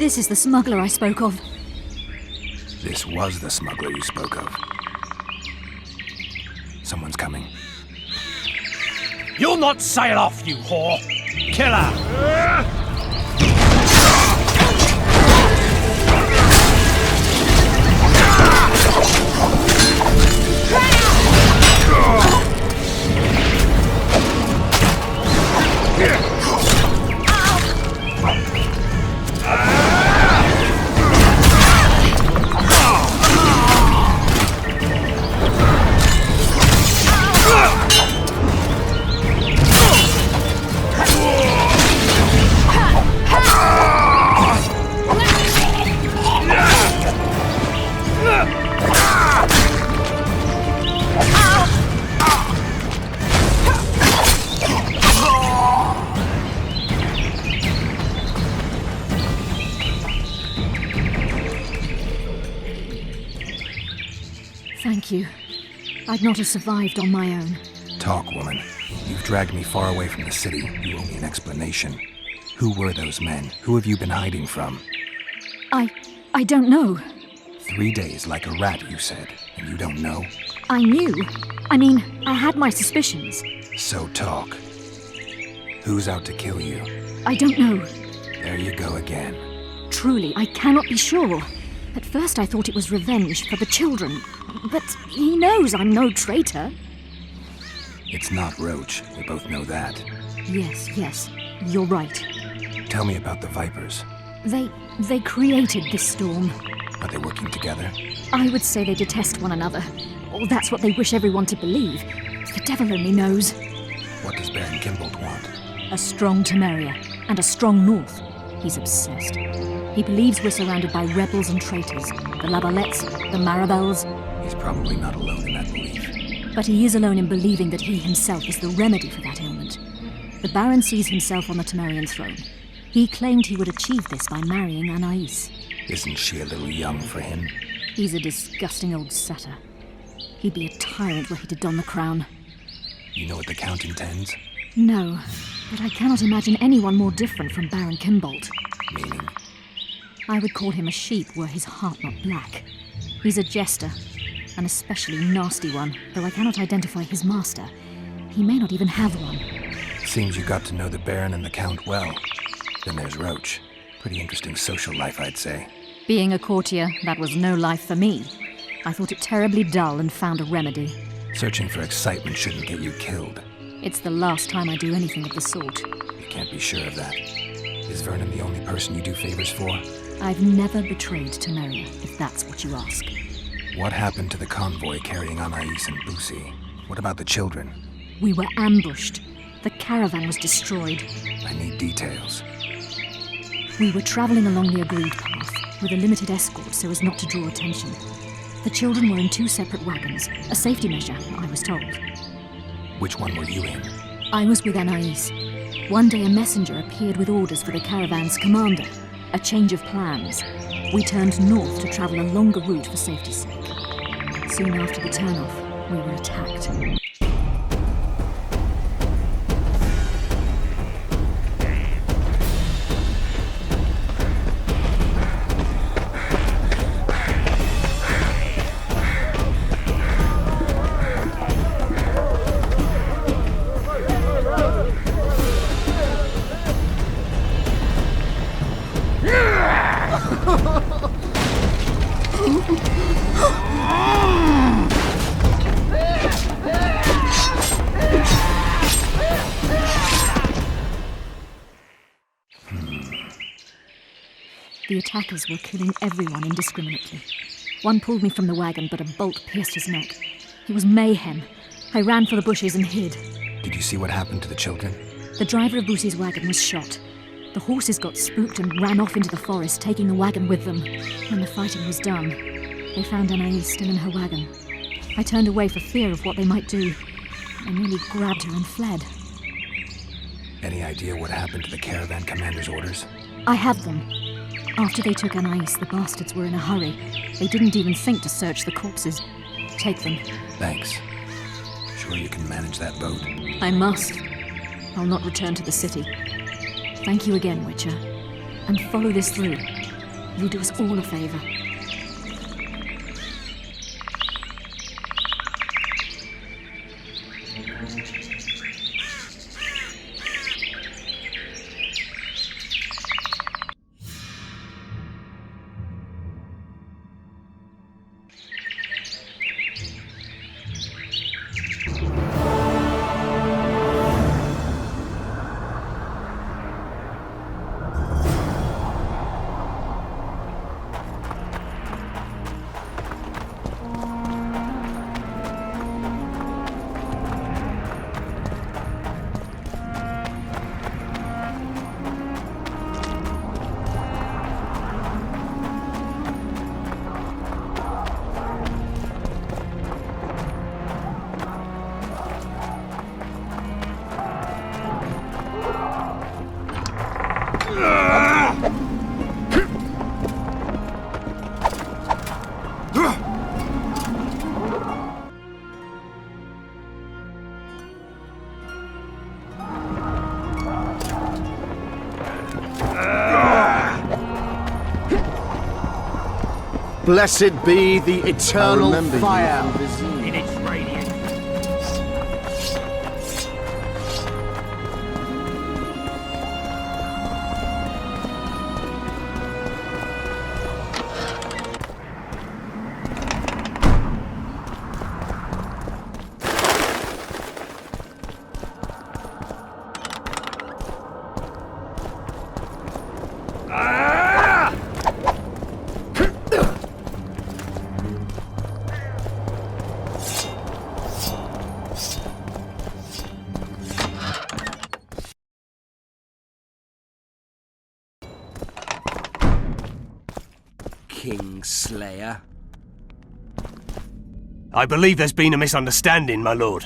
This is the smuggler I spoke of. This was the smuggler you spoke of. Someone's coming. You'll not sail off, you whore! Kill her! Thank you. I'd not have survived on my own. Talk, woman. You've dragged me far away from the city. You owe me an explanation. Who were those men? Who have you been hiding from? I don't know. 3 days like a rat, you said, and you don't know? I knew. I mean, I had my suspicions. So talk. Who's out to kill you? I don't know. There you go again. Truly, I cannot be sure. At first I thought it was revenge for the children. But he knows I'm no traitor. It's not Roche. We both know that. Yes. You're right. Tell me about the Vipers. They created this storm. Are they working together? I would say they detest one another. Or that's what they wish everyone to believe. The devil only knows. What does Baron Kimbold want? A strong Temeria, and a strong North. He's obsessed. He believes we're surrounded by rebels and traitors. The Labalettes, the Marabels. He's probably not alone in that belief. But he is alone in believing that he himself is the remedy for that ailment. The Baron sees himself on the Temerian throne. He claimed he would achieve this by marrying Anais. Isn't she a little young for him? He's a disgusting old satyr. He'd be a tyrant were he to don the crown. You know what the Count intends? No, but I cannot imagine anyone more different from Baron Kimbold. Meaning? I would call him a sheep were his heart not black. He's a jester, an especially nasty one, though I cannot identify his master. He may not even have one. Seems you got to know the Baron and the Count well. Then there's Roche. Pretty interesting social life, I'd say. Being a courtier, that was no life for me. I thought it terribly dull and found a remedy. Searching for excitement shouldn't get you killed. It's the last time I do anything of the sort. You can't be sure of that. Is Vernon the only person you do favors for? I've never betrayed Temeria, if that's what you ask. What happened to the convoy carrying Anais and Busi? What about the children? We were ambushed. The caravan was destroyed. I need details. We were traveling along the agreed path, with a limited escort so as not to draw attention. The children were in 2 separate wagons, a safety measure, I was told. Which one were you in? I was with Anais. One day a messenger appeared with orders for the caravan's commander. A change of plans. We turned north to travel a longer route for safety's sake. Soon after the turnoff, we were attacked. The attackers were killing everyone indiscriminately. One pulled me from the wagon, but a bolt pierced his neck. It was mayhem. I ran for the bushes and hid. Did you see what happened to the children? The driver of Busi's wagon was shot. The horses got spooked and ran off into the forest, taking the wagon with them. When the fighting was done, they found Anais still in her wagon. I turned away for fear of what they might do. I nearly grabbed her and fled. Any idea what happened to the caravan commander's orders? I have them. After they took Anais, the bastards were in a hurry. They didn't even think to search the corpses. Take them. Thanks. Sure you can manage that boat? I must. I'll not return to the city. Thank you again, Witcher. And follow this through. You'll do us all a favour. Blessed be the eternal fire In its radiance. Kingslayer. I believe there's been a misunderstanding, my lord.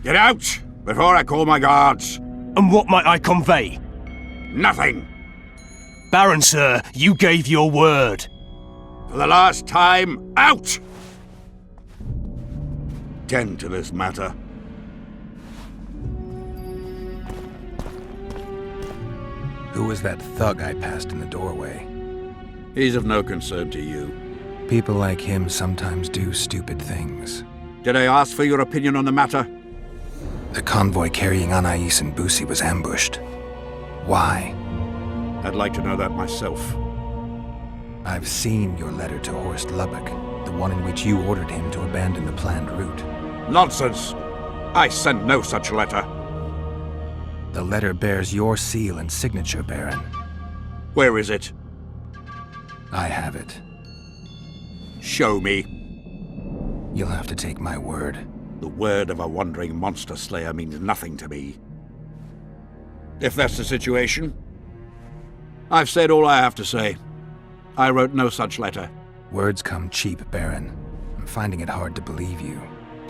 Get out before I call my guards. And what might I convey? Nothing. Baron, sir, you gave your word. For the last time, out! Tend to this matter. Who was that thug I passed in the doorway? He's of no concern to you. People like him sometimes do stupid things. Did I ask for your opinion on the matter? The convoy carrying Anais and Busi was ambushed. Why? I'd like to know that myself. I've seen your letter to Horst Lubbock, the one in which you ordered him to abandon the planned route. Nonsense! I sent no such letter. The letter bears your seal and signature, Baron. Where is it? I have it. Show me. You'll have to take my word. The word of a wandering monster slayer means nothing to me. If that's the situation, I've said all I have to say. I wrote no such letter. Words come cheap, Baron. I'm finding it hard to believe you.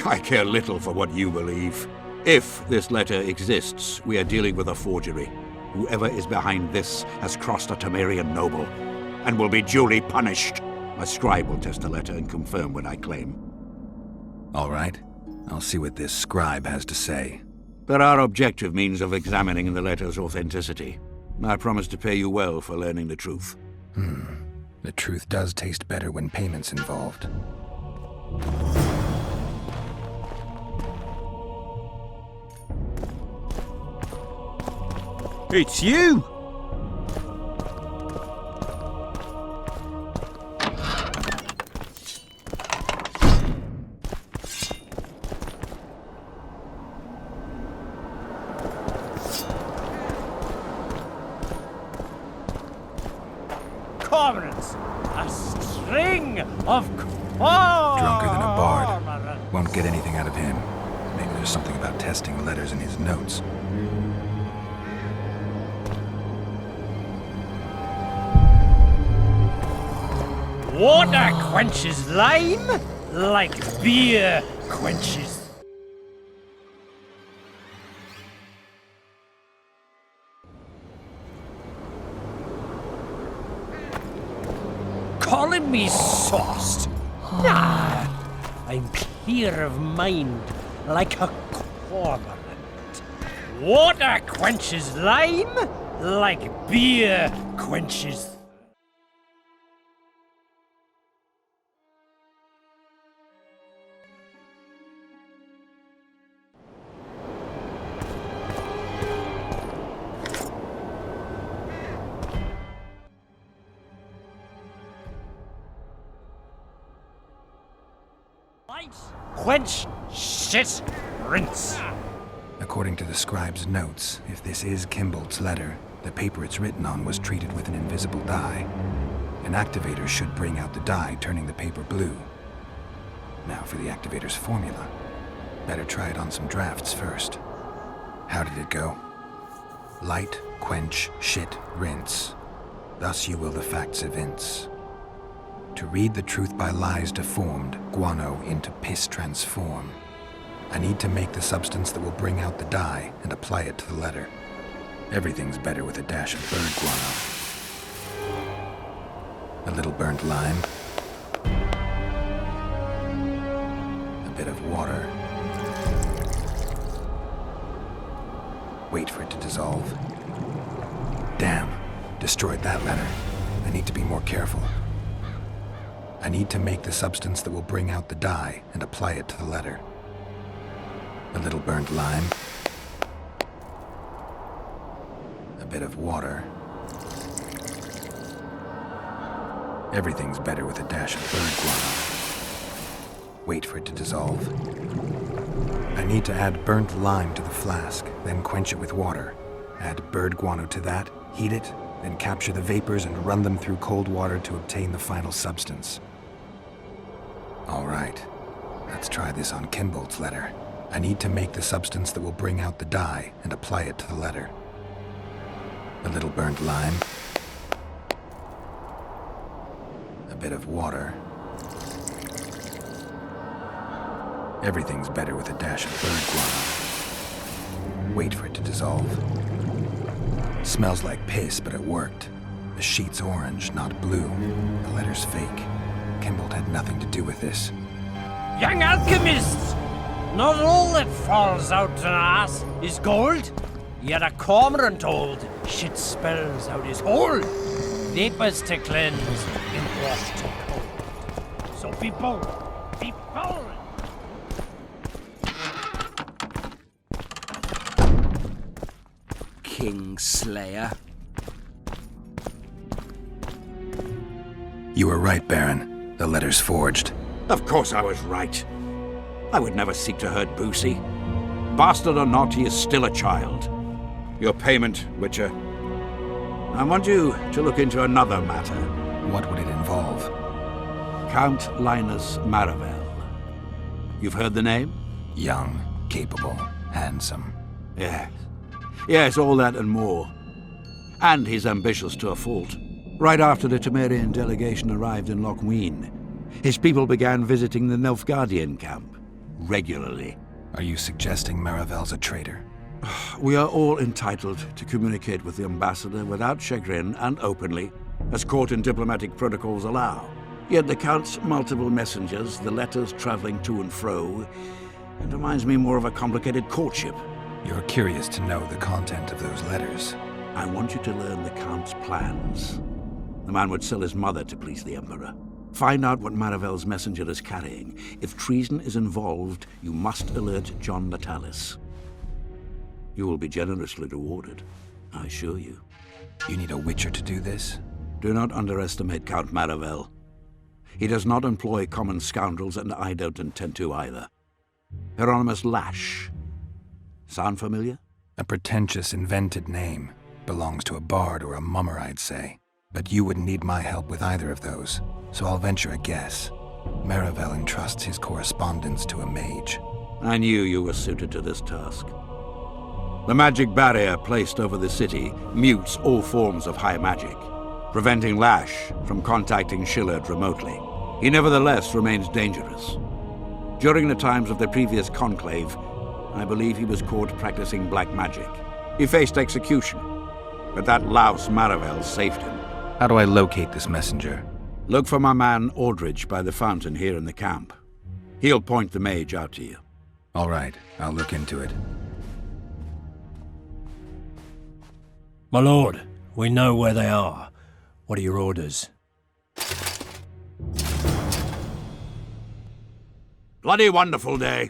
I care little for what you believe. If this letter exists, we are dealing with a forgery. Whoever is behind this has crossed a Temerian noble, and will be duly punished. My scribe will test the letter and confirm what I claim. All right. I'll see what this scribe has to say. There are objective means of examining the letter's authenticity. I promise to pay you well for learning the truth. The truth does taste better when payment's involved. It's you! Cormorants! A string of cormorants! Drunker than a bard. Won't get anything out of him. Maybe there's something about testing letters in his notes. Water quenches lime like beer quenches. Calling me sauced? Nah, I'm clear of mind like a cormorant. Water quenches lime like beer quenches. Quench, shit, rinse. According to the scribe's notes, if this is Kimbold's letter, the paper it's written on was treated with an invisible dye. An activator should bring out the dye, turning the paper blue. Now for the activator's formula. Better try it on some drafts first. How did it go? Light, quench, shit, rinse. Thus you will the facts evince. To read the truth by lies deformed, guano into piss transform. I need to make the substance that will bring out the dye and apply it to the letter. Everything's better with a dash of bird guano. A little burnt lime. A bit of water. Wait for it to dissolve. Damn, destroyed that letter. I need to be more careful. I need to make the substance that will bring out the dye and apply it to the letter. A little burnt lime. A bit of water. Everything's better with a dash of bird guano. Wait for it to dissolve. I need to add burnt lime to the flask, then quench it with water. Add bird guano to that, heat it, then capture the vapors and run them through cold water to obtain the final substance. All right, let's try this on Kimbold's letter. I need to make the substance that will bring out the dye and apply it to the letter. A little burnt lime. A bit of water. Everything's better with a dash of bird guano. Wait for it to dissolve. Smells like piss, but it worked. The sheet's orange, not blue. The letter's fake. Kimbold had nothing to do with this. Young alchemists! Not all that falls out an ass is gold. Yet a cormorant told, shit spells out his hole. Vapors to cleanse, and wash to cold. So be bold, be bold! Kingslayer. You were right, Baron. The letter's forged. Of course I was right. I would never seek to hurt Boosie. Bastard or not, he is still a child. Your payment, Witcher. I want you to look into another matter. What would it involve? Count Linus Maravel. You've heard the name? Young, capable, handsome. Yes. Yes, all that and more. And he's ambitious to a fault. Right after the Temerian delegation arrived in Lochween, his people began visiting the Nilfgaardian camp regularly. Are you suggesting Maravel's a traitor? We are all entitled to communicate with the ambassador without chagrin and openly, as court and diplomatic protocols allow. Yet the Count's multiple messengers, the letters traveling to and fro, it reminds me more of a complicated courtship. You're curious to know the content of those letters. I want you to learn the Count's plans. The man would sell his mother to please the Emperor. Find out what Maravel's messenger is carrying. If treason is involved, you must alert John Natalis. You will be generously rewarded, I assure you. You need a Witcher to do this? Do not underestimate Count Maravel. He does not employ common scoundrels, and I don't intend to either. Hieronymus Lash. Sound familiar? A pretentious, invented name. Belongs to a bard or a mummer, I'd say. But you wouldn't need my help with either of those, so I'll venture a guess. Maravel entrusts his correspondence to a mage. I knew you were suited to this task. The magic barrier placed over the city mutes all forms of high magic, preventing Lash from contacting Shillard remotely. He nevertheless remains dangerous. During the times of the previous conclave, I believe he was caught practicing black magic. He faced execution, but that louse Maravel saved him. How do I locate this messenger? Look for my man Aldridge by the fountain here in the camp. He'll point the mage out to you. All right, I'll look into it. My lord, we know where they are. What are your orders? Bloody wonderful day.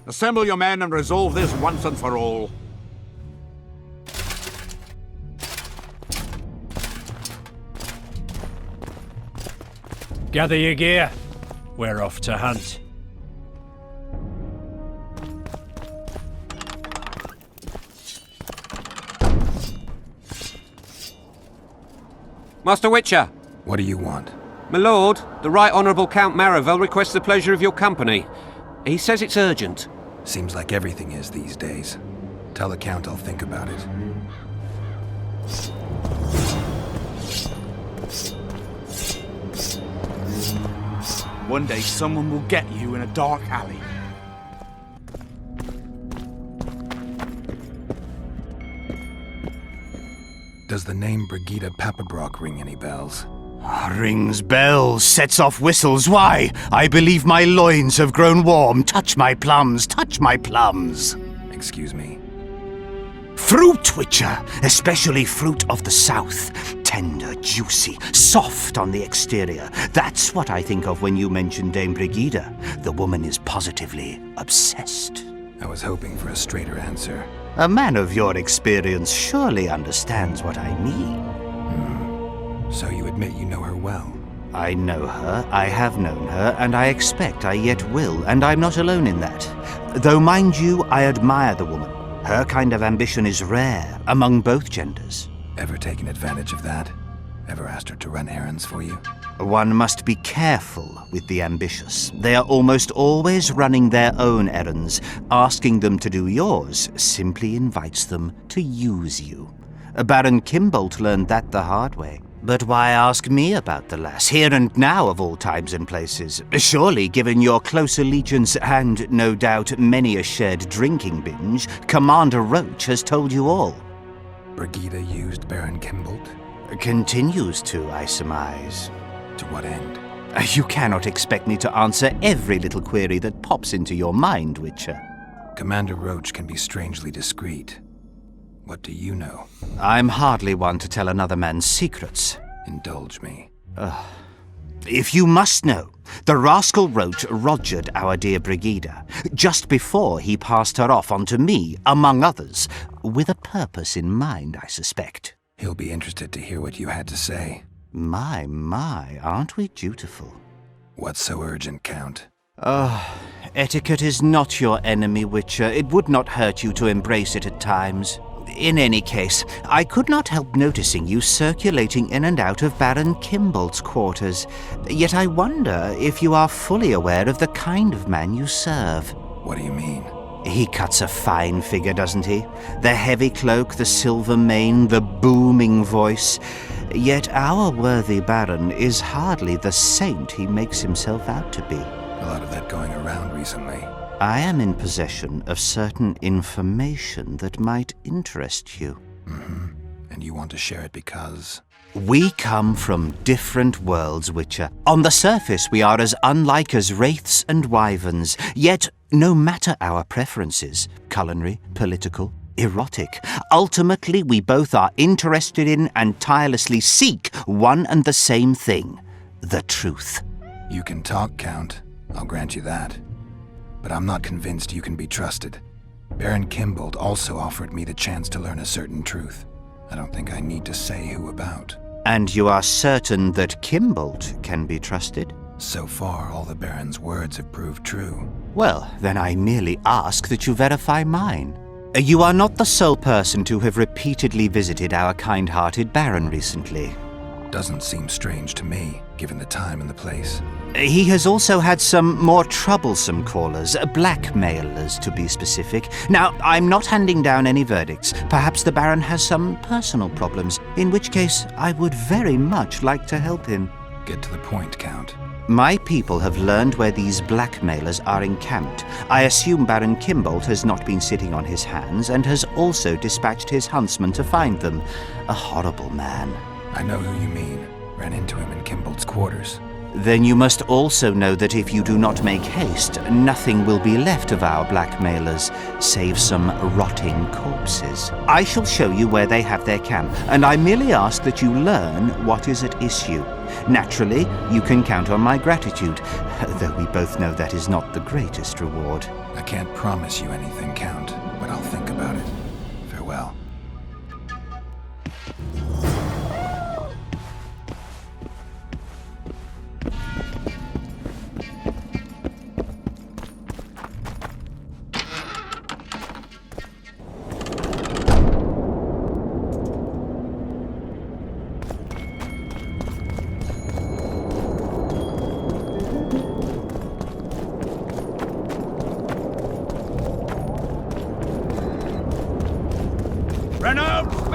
Assemble your men and resolve this once and for all. Gather your gear. We're off to hunt. Master Witcher! What do you want? My lord, the Right Honourable Count Maravel requests the pleasure of your company. He says it's urgent. Seems like everything is these days. Tell the Count I'll think about it. One day someone will get you in a dark alley. Does the name Brigida Papadrock ring any bells? Rings bells, sets off whistles. Why? I believe my loins have grown warm. Touch my plums, touch my plums. Excuse me. Fruit, Witcher, especially fruit of the south. Tender, juicy, soft on the exterior. That's what I think of when you mention Dame Brigida. The woman is positively obsessed. I was hoping for a straighter answer. A man of your experience surely understands what I mean. So you admit you know her well? I know her, I have known her, and I expect I yet will, and I'm not alone in that. Though, mind you, I admire the woman. Her kind of ambition is rare among both genders. Ever taken advantage of that? Ever asked her to run errands for you? One must be careful with the ambitious. They are almost always running their own errands. Asking them to do yours simply invites them to use you. Baron Kimbolt learned that the hard way. But why ask me about the lass, here and now of all times and places? Surely, given your close allegiance and, no doubt, many a shared drinking binge, Commander Roche has told you all. Brigida used Baron Kimbolt? Continues to, I surmise. To what end? You cannot expect me to answer every little query that pops into your mind, Witcher. Commander Roche can be strangely discreet. What do you know? I'm hardly one to tell another man's secrets. Indulge me. If you must know, the rascal Roche rogered our dear Brigida, just before he passed her off onto me, among others, with a purpose in mind, I suspect. He'll be interested to hear what you had to say. My, aren't we dutiful? What's so urgent, Count? Etiquette is not your enemy, Witcher. It would not hurt you to embrace it at times. In any case, I could not help noticing you circulating in and out of Baron Kimbolt's quarters. Yet I wonder if you are fully aware of the kind of man you serve. What do you mean? He cuts a fine figure, doesn't he? The heavy cloak, the silver mane, the booming voice. Yet our worthy Baron is hardly the saint he makes himself out to be. A lot of that going around recently. I am in possession of certain information that might interest you. And you want to share it because? We come from different worlds, Witcher. On the surface, we are as unlike as wraiths and wyverns. Yet, no matter our preferences, culinary, political, erotic, ultimately we both are interested in and tirelessly seek one and the same thing: the truth. You can talk, Count. I'll grant you that. But I'm not convinced you can be trusted. Baron Kimbolt also offered me the chance to learn a certain truth. I don't think I need to say who about. And you are certain that Kimbolt can be trusted? So far, all the Baron's words have proved true. Well, then I merely ask that you verify mine. You are not the sole person to have repeatedly visited our kind-hearted Baron recently. Doesn't seem strange to me, given the time and the place. He has also had some more troublesome callers, blackmailers to be specific. Now, I'm not handing down any verdicts. Perhaps the Baron has some personal problems, in which case I would very much like to help him. Get to the point, Count. My people have learned where these blackmailers are encamped. I assume Baron Kimbolt has not been sitting on his hands and has also dispatched his huntsman to find them. A horrible man. I know who you mean. Ran into him in Kimbolt's quarters. Then you must also know that if you do not make haste, nothing will be left of our blackmailers, save some rotting corpses. I shall show you where they have their camp, and I merely ask that you learn what is at issue. Naturally, you can count on my gratitude, though we both know that is not the greatest reward. I can't promise you anything, Count, but I'll think about it. Farewell. Renault!